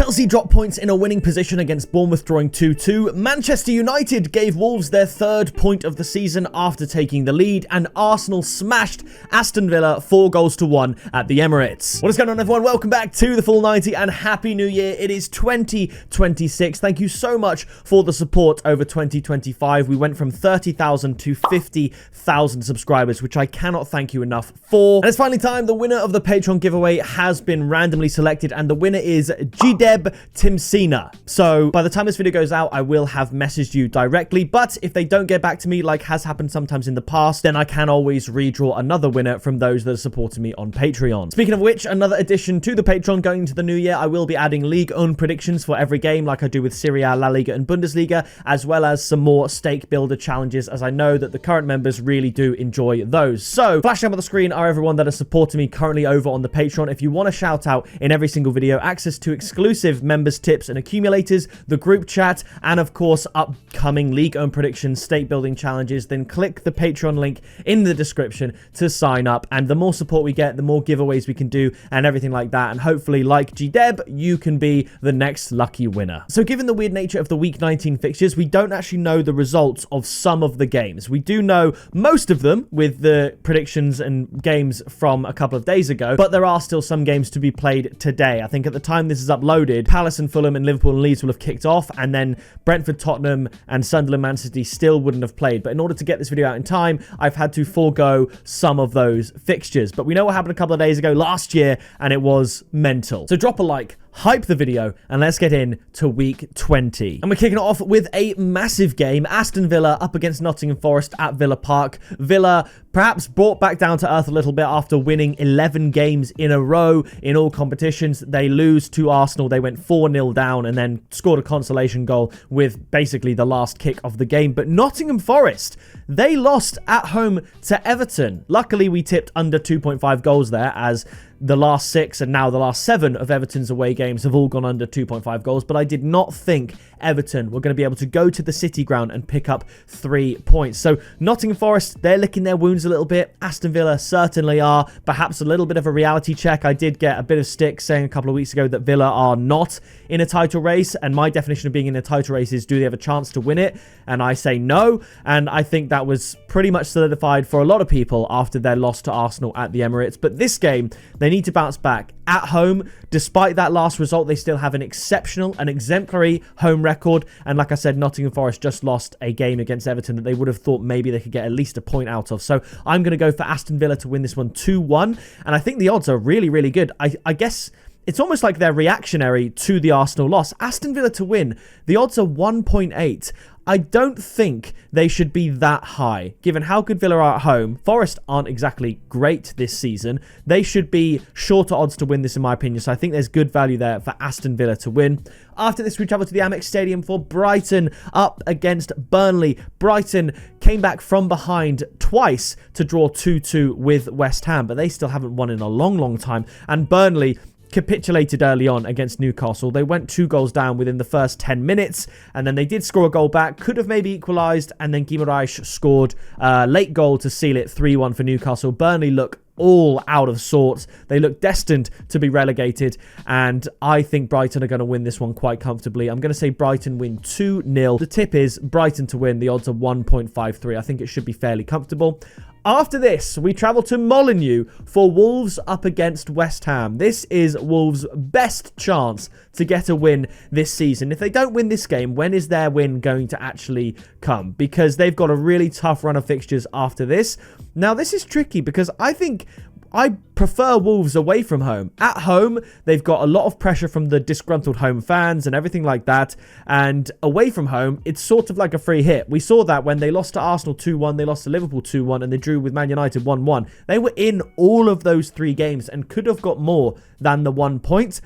Chelsea dropped points in a winning position against Bournemouth, drawing 2-2. Manchester United gave Wolves their third point of the season after taking the lead, and Arsenal smashed Aston Villa 4-1 at the Emirates. What is going on, everyone? Welcome back to the Full 90 and Happy New Year. It is 2026. Thank you so much for the support over 2025. We went from 30,000 to 50,000 subscribers, which I cannot thank you enough for. And it's finally time. The winner of the Patreon giveaway has been randomly selected, and the winner is Gideb Timsina. So by the time this video goes out, I will have messaged you directly, but if they don't get back to me, like has happened sometimes in the past, then I can always redraw another winner from those that are supporting me on Patreon. Speaking of which, another addition to the Patreon going into the new year, I will be adding league own predictions for every game like I do with Serie A, La Liga and Bundesliga, as well as some more stake builder challenges, as I know that the current members really do enjoy those. So flashing up on the screen are everyone that is supporting me currently over on the Patreon. If you want a shout out in every single video, access to exclusive members tips and accumulators, the group chat, and of course upcoming league own predictions, state building challenges, then click the Patreon link in the description to sign up. And the more support we get, the more giveaways we can do and everything like that, and hopefully, like Gdeb, you can be the next lucky winner. So given the weird nature of the week 19 fixtures, we don't actually know the results of some of the games. We do know most of them with the predictions and games from a couple of days ago, but there are still some games to be played today. I think at the time this is uploaded, Palace and Fulham and Liverpool and Leeds will have kicked off, and then Brentford, Tottenham and Sunderland, Man City still wouldn't have played. But in order to get this video out in time, I've had to forego some of those fixtures. But we know what happened a couple of days ago last year, and it was mental. So drop a like, hype the video, and let's get in to week 20. And we're kicking it off with a massive game. Aston Villa up against Nottingham Forest at Villa Park. Villa perhaps brought back down to earth a little bit after winning 11 games in a row in all competitions. They lose to Arsenal. They went 4-0 down and then scored a consolation goal with basically the last kick of the game. But Nottingham Forest, they lost at home to Everton. Luckily, we tipped under 2.5 goals there, as the last 6 and now the last 7 of Everton's away games have all gone under 2.5 goals. But I did not think Everton were going to be able to go to the City ground and pick up 3 points. So Nottingham Forest, they're licking their wounds a little bit. Aston Villa certainly are. Perhaps a little bit of a reality check. I did get a bit of stick saying a couple of weeks ago that Villa are not in a title race. And my definition of being in a title race is, do they have a chance to win it? And I say no. And I think that was pretty much solidified for a lot of people after their loss to Arsenal at the Emirates. But this game, they need to bounce back. At home, despite that last result, they still have an exceptional and exemplary home record. And like I said, Nottingham Forest just lost a game against Everton that they would have thought maybe they could get at least a point out of. So I'm going to go for Aston Villa to win this one 2-1. And I think the odds are really, really good. I guess it's almost like they're reactionary to the Arsenal loss. Aston Villa to win, the odds are 1.8. I don't think they should be that high, given how good Villa are at home. Forest aren't exactly great this season. They should be shorter odds to win this, in my opinion. So I think there's good value there for Aston Villa to win. After this, we travel to the Amex Stadium for Brighton up against Burnley. Brighton came back from behind twice to draw 2-2 with West Ham, but they still haven't won in a long, long time. And Burnley capitulated early on against Newcastle. They went 2 goals down within the first 10 minutes, and then they did score a goal back, could have maybe equalised, and then Guimaraes scored a late goal to seal it 3-1 for Newcastle. Burnley look all out of sorts. They look destined to be relegated, and I think Brighton are going to win this one quite comfortably. I'm going to say Brighton win 2-0. The tip is Brighton to win. The odds are 1.53. I think it should be fairly comfortable. After this, we travel to Molineux for Wolves up against West Ham. This is Wolves' best chance to get a win this season. If they don't win this game, when is their win going to actually come? Because they've got a really tough run of fixtures after this. Now, this is tricky because I think I prefer Wolves away from home. At home, they've got a lot of pressure from the disgruntled home fans and everything like that. And away from home, it's sort of like a free hit. We saw that when they lost to Arsenal 2-1, they lost to Liverpool 2-1, and they drew with Man United 1-1. They were in all of those 3 games and could have got more than the 1 point.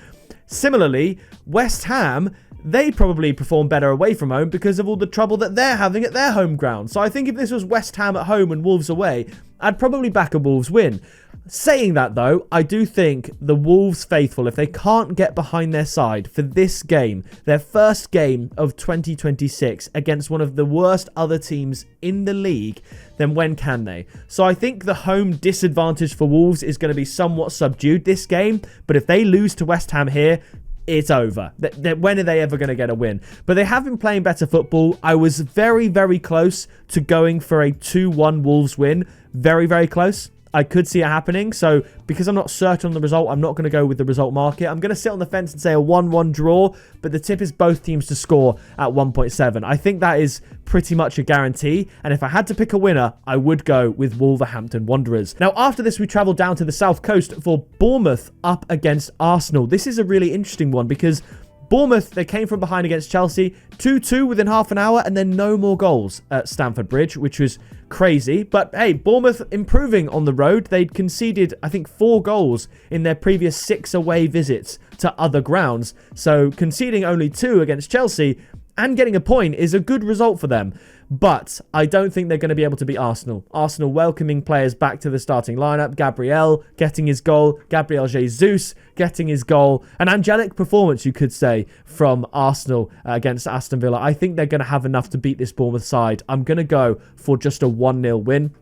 Similarly, West Ham, they probably perform better away from home because of all the trouble that they're having at their home ground. So I think if this was West Ham at home and Wolves away, I'd probably back a Wolves win. Saying that, though, I do think the Wolves faithful, if they can't get behind their side for this game, their first game of 2026 against one of the worst other teams in the league, then when can they? So I think the home disadvantage for Wolves is going to be somewhat subdued this game, but if they lose to West Ham here, it's over. When are they ever going to get a win? But they have been playing better football. I was very, very close to going for a 2-1 Wolves win. Very, very close. I could see it happening. So because I'm not certain on the result, I'm not going to go with the result market. I'm going to sit on the fence and say a 1-1 draw, but the tip is both teams to score at 1.7. I think that is pretty much a guarantee. And if I had to pick a winner, I would go with Wolverhampton Wanderers. Now, after this, we travel down to the south coast for Bournemouth up against Arsenal. This is a really interesting one because Bournemouth, they came from behind against Chelsea, 2-2 within half an hour, and then no more goals at Stamford Bridge, which was crazy. But hey, Bournemouth improving on the road. They'd conceded, I think, 4 goals in their previous 6 away visits to other grounds. So conceding only 2 against Chelsea and getting a point is a good result for them. But I don't think they're going to be able to beat Arsenal. Arsenal welcoming players back to the starting lineup. Gabriel getting his goal. Gabriel Jesus getting his goal. An angelic performance, you could say, from Arsenal against Aston Villa. I think they're going to have enough to beat this Bournemouth side. I'm going to go for just a 1-0 win.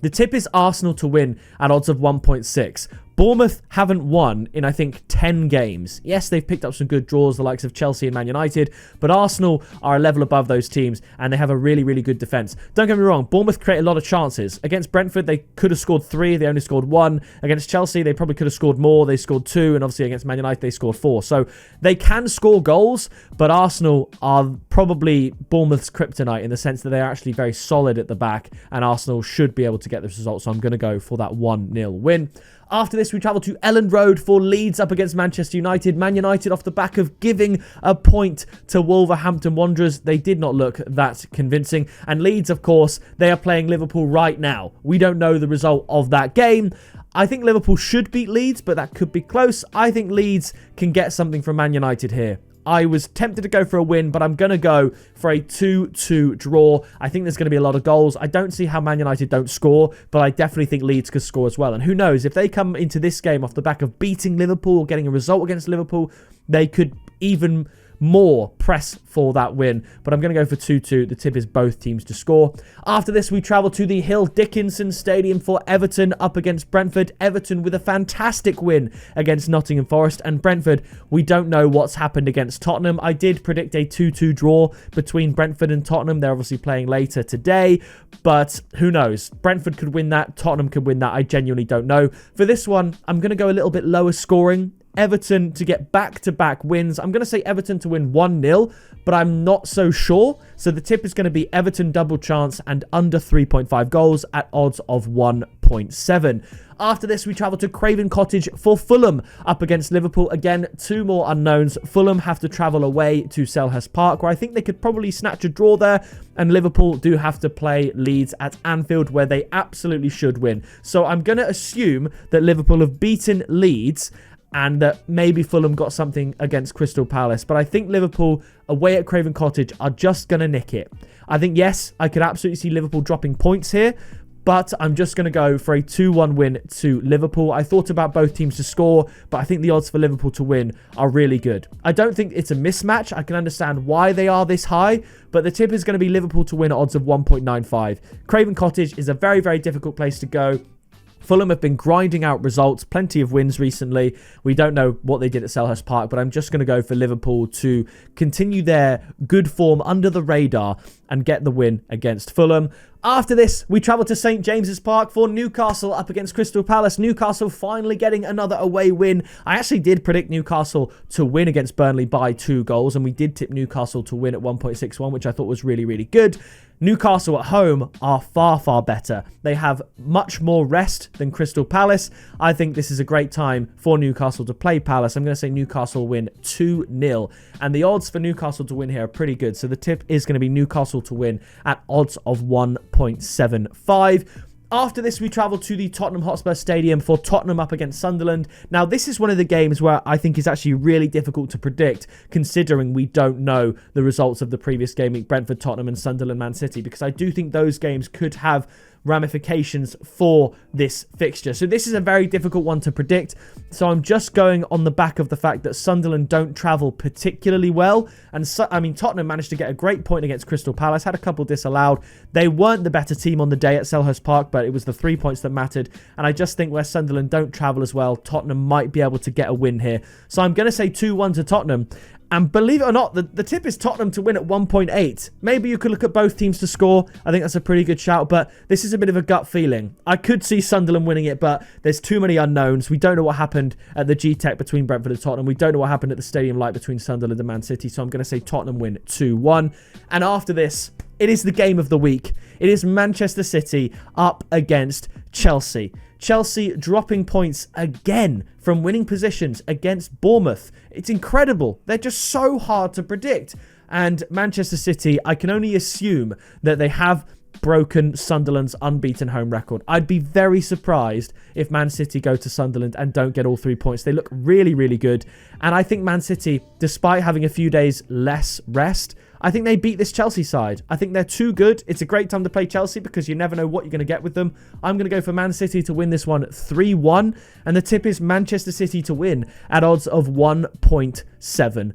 The tip is Arsenal to win at odds of 1.6. Bournemouth haven't won in, I think, 10 games. Yes, they've picked up some good draws, the likes of Chelsea and Man United, but Arsenal are a level above those teams, and they have a really, really good defence. Don't get me wrong, Bournemouth create a lot of chances. Against Brentford, they could have scored 3, they only scored 1. Against Chelsea, they probably could have scored more, they scored 2, and obviously against Man United, they scored 4. So they can score goals, but Arsenal are probably Bournemouth's kryptonite in the sense that they are actually very solid at the back, and Arsenal should be able to get this result, so I'm going to go for that 1-0 win. After this, we travel to Elland Road for Leeds up against Manchester United. Man United off the back of giving a point to Wolverhampton Wanderers. They did not look that convincing. And Leeds, of course, they are playing Liverpool right now. We don't know the result of that game. I think Liverpool should beat Leeds, but that could be close. I think Leeds can get something from Man United here. I was tempted to go for a win, but I'm going to go for a 2-2 draw. I think there's going to be a lot of goals. I don't see how Man United don't score, but I definitely think Leeds could score as well. And who knows, if they come into this game off the back of beating Liverpool or getting a result against Liverpool, they could even more press for that win. But I'm going to go for 2-2. The tip is both teams to score. After this, we travel to the Hill Dickinson Stadium for Everton up against Brentford. Everton with a fantastic win against Nottingham Forest. And Brentford, we don't know what's happened against Tottenham. I did predict a 2-2 draw between Brentford and Tottenham. They're obviously playing later today, but who knows? Brentford could win that. Tottenham could win that. I genuinely don't know. For this one, I'm going to go a little bit lower scoring. Everton to get back-to-back wins. I'm going to say Everton to win 1-0, but I'm not so sure. So the tip is going to be Everton double chance and under 3.5 goals at odds of 1.7. After this, we travel to Craven Cottage for Fulham up against Liverpool. Again, 2 more unknowns. Fulham have to travel away to Selhurst Park, where I think they could probably snatch a draw there. And Liverpool do have to play Leeds at Anfield, where they absolutely should win. So I'm going to assume that Liverpool have beaten Leeds and that maybe Fulham got something against Crystal Palace. But I think Liverpool away at Craven Cottage are just going to nick it. I think, yes, I could absolutely see Liverpool dropping points here, but I'm just going to go for a 2-1 win to Liverpool. I thought about both teams to score, but I think the odds for Liverpool to win are really good. I don't think it's a mismatch. I can understand why they are this high, but the tip is going to be Liverpool to win at odds of 1.95. Craven Cottage is a very, very difficult place to go. Fulham have been grinding out results, plenty of wins recently. We don't know what they did at Selhurst Park, but I'm just going to go for Liverpool to continue their good form under the radar and get the win against Fulham. After this, we travel to St James's Park for Newcastle up against Crystal Palace. Newcastle finally getting another away win. I actually did predict Newcastle to win against Burnley by 2 goals, and we did tip Newcastle to win at 1.61, which I thought was really, really good. Newcastle at home are far, far better. They have much more rest than Crystal Palace. I think this is a great time for Newcastle to play Palace. I'm going to say Newcastle win 2-0. And the odds for Newcastle to win here are pretty good. So the tip is going to be Newcastle to win at odds of 1.75. After this, we travel to the Tottenham Hotspur Stadium for Tottenham up against Sunderland. Now, this is one of the games where I think is actually really difficult to predict, considering we don't know the results of the previous game week, Brentford, Tottenham, and Sunderland, Man City, because I do think those games could have ramifications for this fixture. So this is a very difficult one to predict. So I'm just going on the back of the fact that Sunderland don't travel particularly well. And Tottenham managed to get a great point against Crystal Palace, had a couple disallowed. They weren't the better team on the day at Selhurst Park, but it was the 3 points that mattered. And I just think where Sunderland don't travel as well, Tottenham might be able to get a win here. So I'm going to say 2-1 to Tottenham. And believe it or not, the tip is Tottenham to win at 1.8. Maybe you could look at both teams to score. I think that's a pretty good shout, but this is a bit of a gut feeling. I could see Sunderland winning it, but there's too many unknowns. We don't know what happened at the G-Tech between Brentford and Tottenham. We don't know what happened at the Stadium Light between Sunderland and Man City, so I'm going to say Tottenham win 2-1. And after this, it is the game of the week. It is Manchester City up against Chelsea. Chelsea dropping points again from winning positions against Bournemouth. It's incredible. They're just so hard to predict. And Manchester City, I can only assume that they have broken Sunderland's unbeaten home record. I'd be very surprised if Man City go to Sunderland and don't get all 3 points. They look really, really good. And I think Man City, despite having a few days less rest, I think they beat this Chelsea side. I think they're too good. It's a great time to play Chelsea because you never know what you're going to get with them. I'm going to go for Man City to win this one 3-1. And the tip is Manchester City to win at odds of 1.75.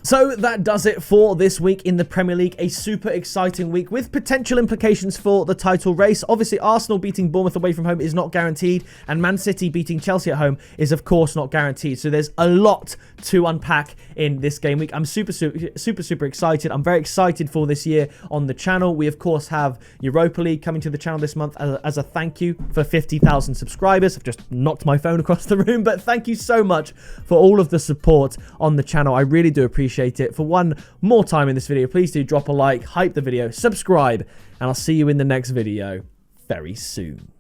So that does it for this week in the Premier League. A super exciting week with potential implications for the title race. Obviously, Arsenal beating Bournemouth away from home is not guaranteed, and Man City beating Chelsea at home is of course not guaranteed. So there's a lot to unpack in this game week. I'm super excited. I'm very excited for this year on the channel. We of course have Europa League coming to the channel this month as a thank you for 50,000 subscribers. I've just knocked my phone across the room, but thank you so much for all of the support on the channel. I really do appreciate it. For one more time in this video, please do drop a like, hype the video, subscribe, and I'll see you in the next video very soon.